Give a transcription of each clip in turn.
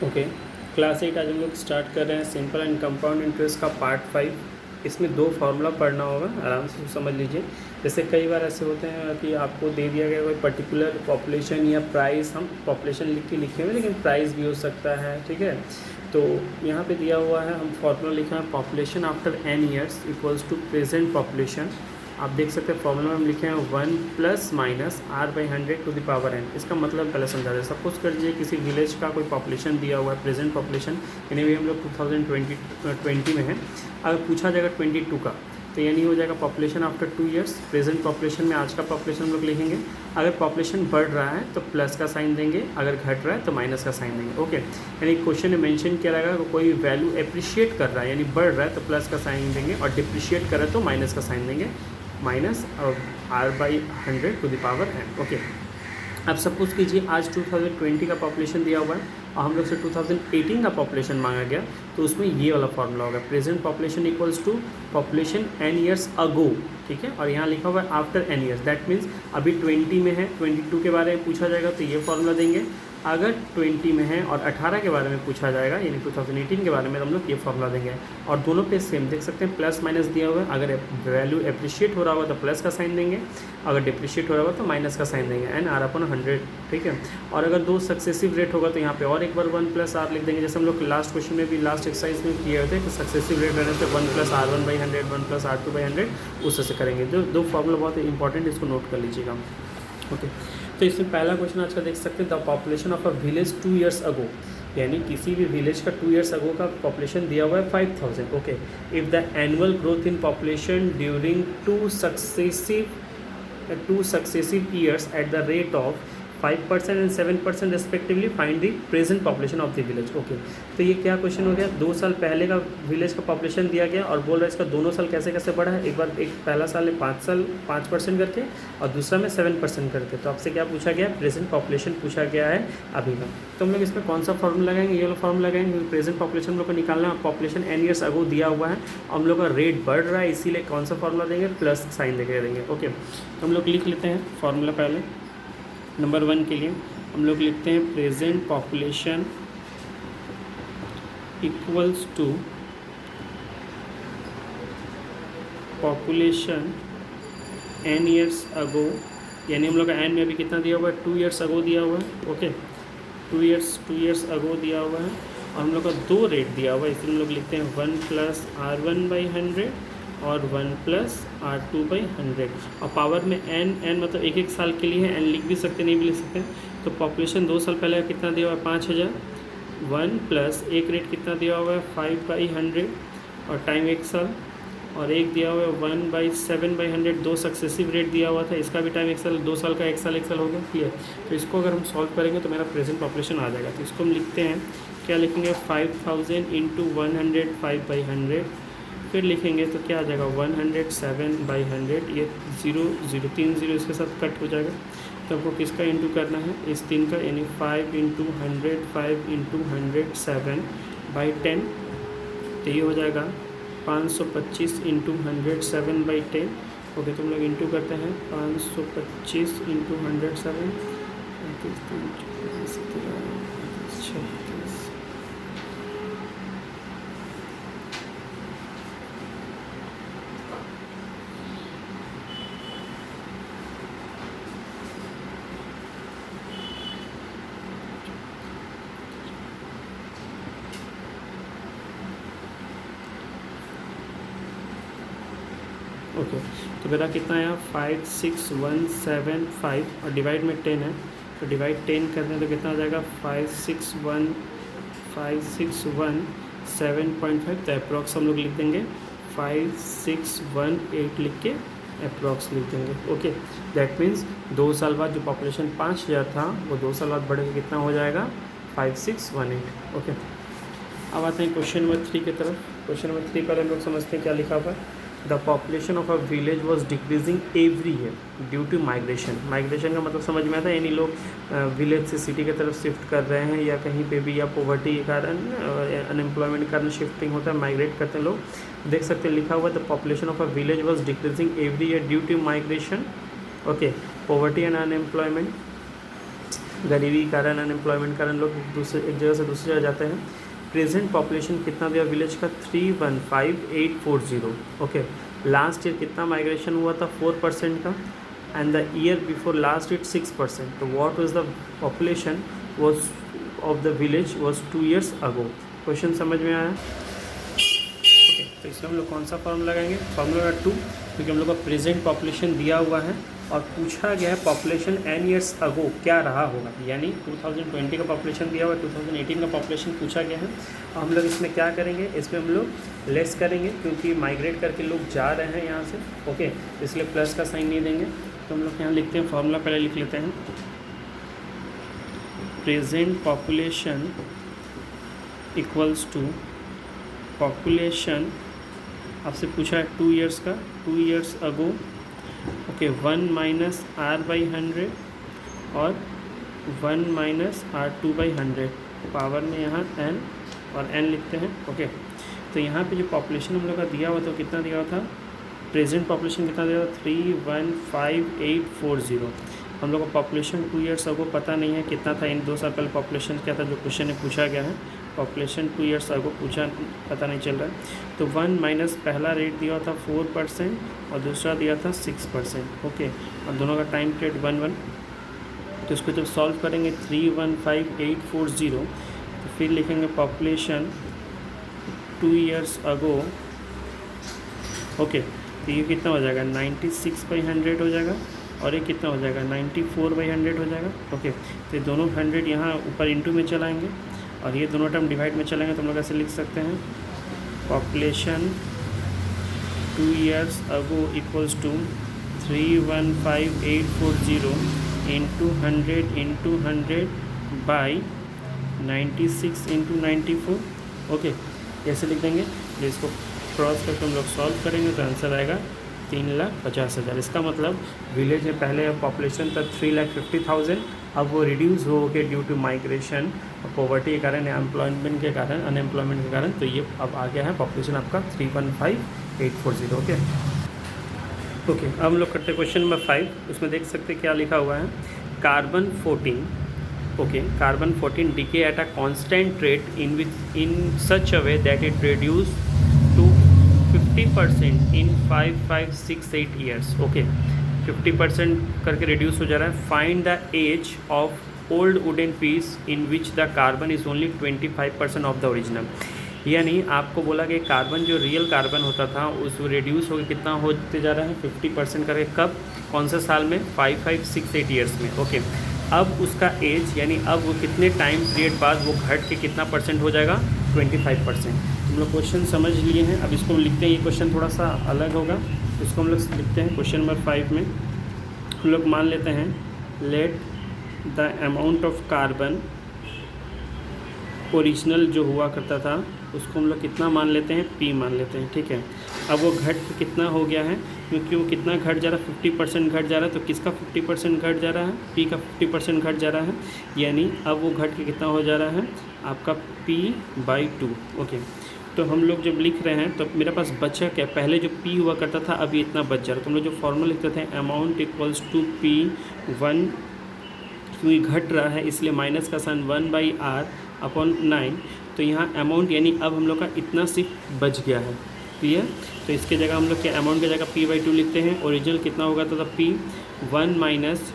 Okay, class 8 आज हम लोग स्टार्ट कर रहे हैं सिंपल एंड कंपाउंड इंटरेस्ट का पार्ट 5। इसमें 2 फार्मूला पढ़ना होगा, आराम से समझ लीजिए। जैसे कई बार ऐसे होते हैं कि आपको दे दिया गया कोई पर्टिकुलर पॉपुलेशन या प्राइस, हम पॉपुलेशन लिख के लिखे हुए लेकिन प्राइस भी हो सकता है, ठीक है। तो यहाँ पे दिया हुआ है, हम फार्मूला लिखा है population after n years equals to present population. आप देख सकते हैं फॉर्मूला में हम लिखे हैं 1 + (r/100 to the power n। इसका मतलब पहले समझा दें। सपोज कर लीजिए किसी विलेज का कोई पॉपुलेशन दिया हुआ है, प्रेजेंट पॉपुलेशन, यानी भी हम लोग 2020 में है। अगर पूछा जाएगा 22 का, तो यानी हो जाएगा population after 2 years. Present population में आज का पॉपुलेशन हम लोग लिखेंगे। अगर पॉपुलेशन बढ़ रहा है तो प्लस का साइन देंगे, अगर घट रहा है तो माइनस का साइन देंगे। ओके, यानी क्वेश्चन में मेंशन किया रहेगा कोई वैल्यू एप्रिशिएट कर रहा है यानी बढ़ रहा है तो प्लस का साइन देंगे, और डिप्रिशिएट कर रहा है तो माइनस का साइन देंगे, minus (r/100 to the power n। Okay, अब सपोज कीजिए आज 2020 का पॉपुलेशन दिया हुआ है और हम लोग से 2018 का पॉपुलेशन मांगा गया, तो उसमें ये वाला फार्मूला होगा, present population equals to population n years ago, ठीक है। और यहाँ लिखा हुआ है after n years, that means अभी 20 में है, 22 के बारे में पूछा जाएगा तो ये फार्मूला देंगे। अगर 20 में है और 18 के बारे में पूछा जाएगा यानी 2018 के बारे में, तो हम लोग ये फार्मूला देंगे। और दोनों पे सेम देख सकते हैं, प्लस माइनस दिया हुआ है। अगर वैल्यू एप्रिशिएट हो रहा होगा तो प्लस का साइन देंगे, अगर डिप्रिशिएट हो रहा होगा तो माइनस का साइन देंगे, n/100, ठीक है। और अगर 2 सक्सेसिव रेट होगा तो यहाँ पे और एक बार 1 + r लिख देंगे, जैसे हम लोग लास्ट क्वेश्चन में भी, लास्ट एक्सरसाइज में किए हुए थे कि सक्सेसिव रेट रहने से 1 + r1/100 1 + r2/100 उससे करेंगे। दो फार्मूला बहुत इंपॉर्टेंट, इसको नोट कर लीजिएगा। ओके, तो इसमें पहला क्वेश्चन आज का देख सकते हैं, the population of a village 2 years ago, यानी किसी भी विलेज का 2 ईयर्स अगो का पॉपुलेशन दिया हुआ है 5000। Okay, if the annual growth in population during 2 successive years at the rate of 5% and 7% respectively, find the present population of the village. Okay, तो ये क्या क्वेश्चन हो गया, 2 साल पहले का विलेज का पॉपुलेशन दिया गया और बोल रहा है इसका दोनों साल कैसे कैसे बढ़ा है। एक बार एक पहला साल है 5% करके और दूसरा में 7% करके। तो आपसे क्या पूछा गया, प्रेजेंट पॉपुलेशन पूछा गया है अभी का। तो हम लोग इसमें कौन सा फॉर्मूला लगाएंगे, ये वाला फॉर्मूला लगाएंगे, क्योंकि प्रेजेंट पॉपुलेशन हम लोग को निकालना है। पॉपुलेशन n ईयर्स अगो दिया हुआ है और हम लोग का रेट बढ़ रहा है, इसीलिए कौन सा फॉर्मूला देंगे, प्लस साइन लेके देंगे। ओके, तो हम लोग लिख लेते हैं फॉर्मूला। पहले नंबर 1 के लिए हम लोग लिखते हैं present population equals to population n years ago, यानी हम लोग का n में अभी कितना दिया हुआ है, 2 ईयर्स अगो दिया हुआ है। ओके, 2 ईयर्स अगो दिया हुआ है और हम लोग का 2 रेट दिया हुआ है, इसलिए हम लोग लिखते हैं 1 + r1/100 और 1 + r2/100। और पावर में n मतलब एक साल के लिए है, n लिख भी सकते नहीं भी लिख सकते। तो पॉपुलेशन 2 साल पहले कितना दिया हुआ है, 5000। 1 + एक रेट कितना दिया हुआ है, 5/100 और टाइम 1 साल, और एक दिया हुआ है 1/7/100, 2 सक्सेसिव रेट दिया हुआ था, इसका भी टाइम 1 साल, 2 साल का 1 साल 1 साल हो गया, क्लियर। तो इसको अगर हम सॉल्व करेंगे तो मेरा प्रेजेंट पॉपुलेशन आ जाएगा। तो इसको हम लिखते हैं, क्या लिखेंगे, 5000 × 100 5/100, फिर लिखेंगे तो क्या आ जाएगा 107/100। ये 0 3 0 इसके साथ कट हो जाएगा। तो आपको किसका इंटू करना है, इस 3 का, यानी 5 × 100 5 × 100 7/10। तो ये हो जाएगा 525 × 100 7/10। ओके, तो हम लोग इंटू करते हैं 525 × 100 7, 36। ओके, तो मेरा कितना आया, 56175 और डिवाइड में 10 है, तो डिवाइड 10 करते हैं तो कितना आ जाएगा, 561 तो अप्रॉक्स हम लोग लिख देंगे 5618 लिख के अप्रॉक्स लिख देंगे। ओके, दैट मीन्स 2 साल बाद जो पॉपुलेशन 5000 था वो 2 साल बाद बढ़ेगा, कितना हो जाएगा, 5618। ओके, अब आते हैं क्वेश्चन नंबर 3 की तरफ। क्वेश्चन नंबर 3 पहले हम लोग समझते हैं क्या लिखा हुआ है। The population of a village was decreasing every year due to migration. Migration का मतलब समझ में आता है, यानी लोग विलेज से सिटी की तरफ शिफ्ट कर रहे हैं, या कहीं पे भी, या पॉवर्टी के कारण, अनएम्प्लॉयमेंट के कारण शिफ्टिंग होता है, माइग्रेट करते हैं लोग। देख सकते हैं लिखा हुआ है the population of a village was decreasing every year due to migration. Okay, poverty and unemployment. गरीबी के कारण, अनएम्प्लॉयमेंट कारण लोग एक जगह से दूसरी जगह जाते हैं। प्रेजेंट पॉपुलेशन कितना दिया विलेज का 315840। ओके, लास्ट ईयर कितना माइग्रेशन हुआ था 4% का, and the year before last it 6%। तो what was the population was of the village was 2 years ago. Question समझ में आया? ओके, तो इसमें हम लोग कौन सा फॉर्मूला लगाएंगे? फॉर्मूला 2, क्योंकि हम लोग का प्रेजेंट पॉपुलेशन दिया हुआ है और पूछा गया है पॉपुलेशन n years अगो क्या रहा होगा, यानी 2020 का पॉपुलेशन दिया हुआ है, 2018 का पॉपुलेशन पूछा गया है। और हम लोग इसमें क्या करेंगे, इसमें हम लोग लेस करेंगे क्योंकि माइग्रेट करके लोग जा रहे हैं यहाँ से। ओके, इसलिए प्लस का साइन नहीं देंगे। तो हम लोग यहाँ लिखते हैं, फॉर्मूला पहले लिख लेते हैं। Present population equals to population, आपसे पूछा है 2 years का, 2 years अगो। ओके, 1 minus r/100 और 1 minus r2/100, पावर में यहाँ n और n लिखते हैं। ओके, तो यहाँ पे जो पॉपुलेशन हम लोग का दिया हुआ था कितना दिया हुआ था, प्रेजेंट पॉपुलेशन कितना दिया हुआ 315840। हम लोग का पॉपुलेशन 2 years अगो पता नहीं है कितना था, इन 2 साल पहले पॉपुलेशन क्या था जो क्वेश्चन में पूछा गया है। पॉपुलेशन 2 years अगो पूछा, पता नहीं चल रहा है। तो 1 माइनस पहला रेट दिया था 4% और दूसरा दिया था 6%। ओके, और दोनों का टाइम पीरियड 1 तो इसको जब सॉल्व करेंगे 315840, तो फिर लिखेंगे पॉपुलेशन 2 years अगो। ओके, तो ये कितना हो जाएगा 96/100 हो जाएगा, और ये कितना हो जाएगा 94/100 हो जाएगा। ओके, तो ये दोनों 100 यहाँ ऊपर इंटू में चलाएंगे और ये दोनों टर्म डिवाइड में चलेंगे, तो हम लोग ऐसे लिख सकते हैं population 2 years ago equals to 315840 into 100 by 96 into 94। Okay, ऐसे लिख देंगे। तो इसको क्रॉस करके हम लोग सॉल्व करेंगे तो आंसर आएगा 3,50,000। इसका मतलब विलेज में पहले पॉपुलेशन था 3,50,000, अब वो रिड्यूस हो गए ड्यू टू माइग्रेशन, पॉवर्टी के कारण, एम्प्लॉयमेंट के कारण, अनएम्प्लॉयमेंट के कारण। तो ये अब आ गया है पॉपुलेशन आपका 315,840। ओके, अब हम लोग करते हैं क्वेश्चन नंबर 5। उसमें देख सकते हैं क्या लिखा हुआ है, carbon 14। Okay, carbon 14 decay at a constant rate in such a way that it reduce to 50% in 5, 5, 6, 8 years। Okay, 50% करके रिड्यूस हो जा रहा है। Find the age of old wooden piece in which the carbon is only 25% of the original. यानी आपको बोला कि carbon जो रियल कार्बन होता था उस रिड्यूस होकर कितना होते जा रहा है 50% करके। कब, कौन से साल में? 5, 5, 6, 8 years में। ओके, अब उसका एज यानी अब वो कितने टाइम पीरियड बाद वो घट के कितना परसेंट हो जाएगा 25%। हम लोग क्वेश्चन समझ लिए हैं, अब इसको लिखते हैं। ये क्वेश्चन थोड़ा सा अलग होगा, इसको हम लोग लिखते हैं क्वेश्चन नंबर 5 में। हम लोग मान लेते हैं let the amount of carbon original जो हुआ करता था उसको हम लोग कितना मान लेते हैं, P मान लेते हैं। ठीक है, अब वो घट के कितना हो गया है, क्योंकि वो कितना घट जा रहा है 50% घट जा रहा है। तो किसका 50% घट जा रहा है? P का 50% घट जा रहा है, यानी अब वो घट के कितना हो जा रहा है आपका P/2। ओके, तो हम लोग जब लिख रहे हैं तो मेरे पास बचा क्या, पहले जो P हुआ करता था अभी इतना बच जा रहा है। तो हम लोग जो फॉर्मूला लिखते थे अमाउंट इक्वल्स टू P1, क्योंकि घट रहा है इसलिए माइनस का साइन 1/r/9। तो यहाँ अमाउंट यानी अब हम लोग का इतना सिर्फ बच गया है। क्लियर? तो इसके जगह हम लोग क्या अमाउंट की जगह P/2 लिखते हैं। ओरिजिनल कितना होगा तो P1 माइनस,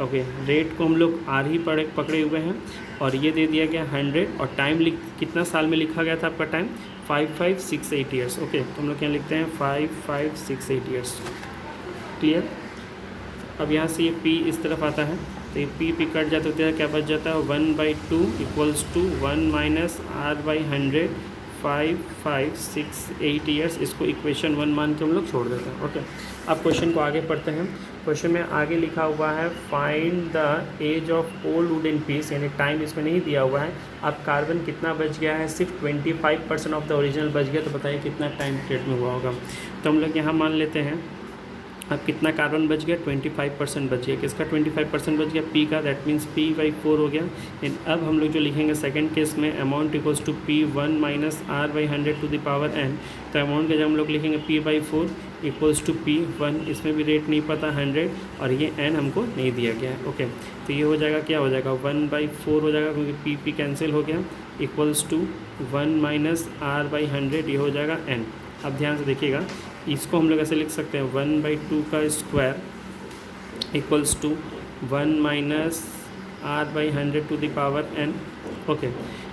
ओके, रेट को हम लोग R ही पकड़े हुए हैं और ये दे दिया गया 100, और टाइम कितना साल में लिखा गया था आपका टाइम 5, 5, 6, 8 years। ओके, तो हम लोग यहाँ लिखते हैं 5, 5, 6, 8 years। क्लियर? अब यहाँ से ये P इस तरफ आता है तो ये P कट जाता है, क्या बच जाता है 1/2 equals to 1 minus R/100, 5, 5, 6, 8 years। इसको इक्वेशन 1 मान के हम लोग छोड़ देते हैं। ओके, अब क्वेश्चन को आगे पढ़ते हैं। क्वेश्चन में आगे लिखा हुआ है find the age of old wooden piece, यानी टाइम इसमें नहीं दिया हुआ है। अब कार्बन कितना बच गया है, सिर्फ 25% ऑफ द ओरिजिनल बच गया। तो बताइए कितना टाइम पीरियड में हुआ होगा। तो हम लोग यहाँ मान लेते हैं अब कितना कार्बन बच गया, 25% बच गया। किसका 25% बच गया, पी का, दैट मीन्स P/4 हो गया। एंड अब हम लोग जो लिखेंगे सेकंड केस में, amount equals to P1 minus R/100 to the power n। तो अमाउंट का जब हम लोग लिखेंगे P/4 इक्वल्स टू P1, इसमें भी रेट नहीं पता 100, और ये n हमको नहीं दिया गया है। ओके, तो ये हो जाएगा, क्या हो जाएगा, 1/4 हो जाएगा, क्योंकि P कैंसिल हो गया, इक्वल्स टू 1 माइनस R/100, ये हो जाएगा n। अब ध्यान से देखिएगा, इसको हम लोग ऐसे लिख सकते हैं, 1/2 का square equals to 1 minus R/100 to the power n। Okay,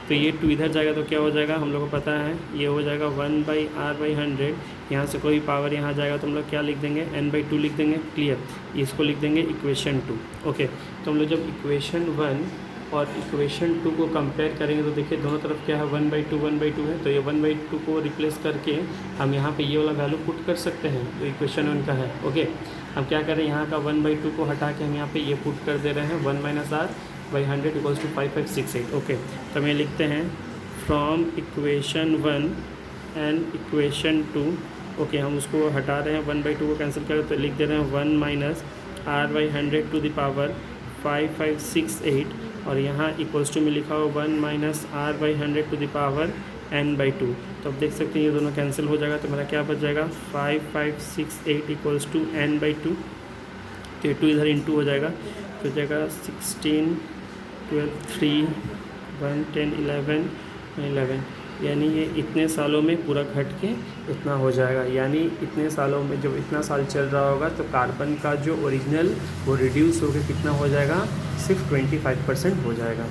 तो ये 2 इधर जाएगा तो क्या हो जाएगा, हम लोग को पता है, ये हो जाएगा 1/R/100। यहाँ से कोई पावर यहाँ जाएगा तो हम लोग क्या लिख देंगे, n/2 लिख देंगे। क्लियर, इसको लिख देंगे इक्वेशन 2। ओके, तो हम लोग जब इक्वेशन 1 और इक्वेशन 2 को कंपेयर करेंगे तो देखिए दोनों तरफ क्या है, 1/2 है, तो ये 1/2 को रिप्लेस करके हम यहाँ पे ये वाला वैल्यू पुट कर सकते हैं जो इक्वेशन 1 का है। ओके, हम क्या करें, यहाँ का 1/2 को हटा के हम यहाँ पे ये पुट कर दे रहे हैं, 1 minus R/100 equals to 5568। Okay, तो हम ये लिखते हैं, from equation 1 and equation 2। Okay, हम उसको हटा रहे हैं, 1/2 को कैंसिल करें तो लिख दे रहे हैं 1 minus R/100 to the power 5568, और यहाँ इक्वल्स टू में लिखा हो 1 minus R/100 to the power n/2। तो अब देख सकते हैं ये दोनों कैंसिल हो जाएगा, तो मेरा क्या बच जाएगा, 5568 इक्वल्स टू n/2। तो 2 इधर इंटू हो जाएगा, तो जाएगा 16, 12, 3, 1, 10, 11, यानी ये इतने सालों में पूरा घट के इतना हो जाएगा। यानी इतने सालों में जब इतना साल चल रहा होगा तो कार्बन का जो ओरिजिनल वो रिड्यूस होकर कितना हो जाएगा, सिर्फ 25% हो जाएगा।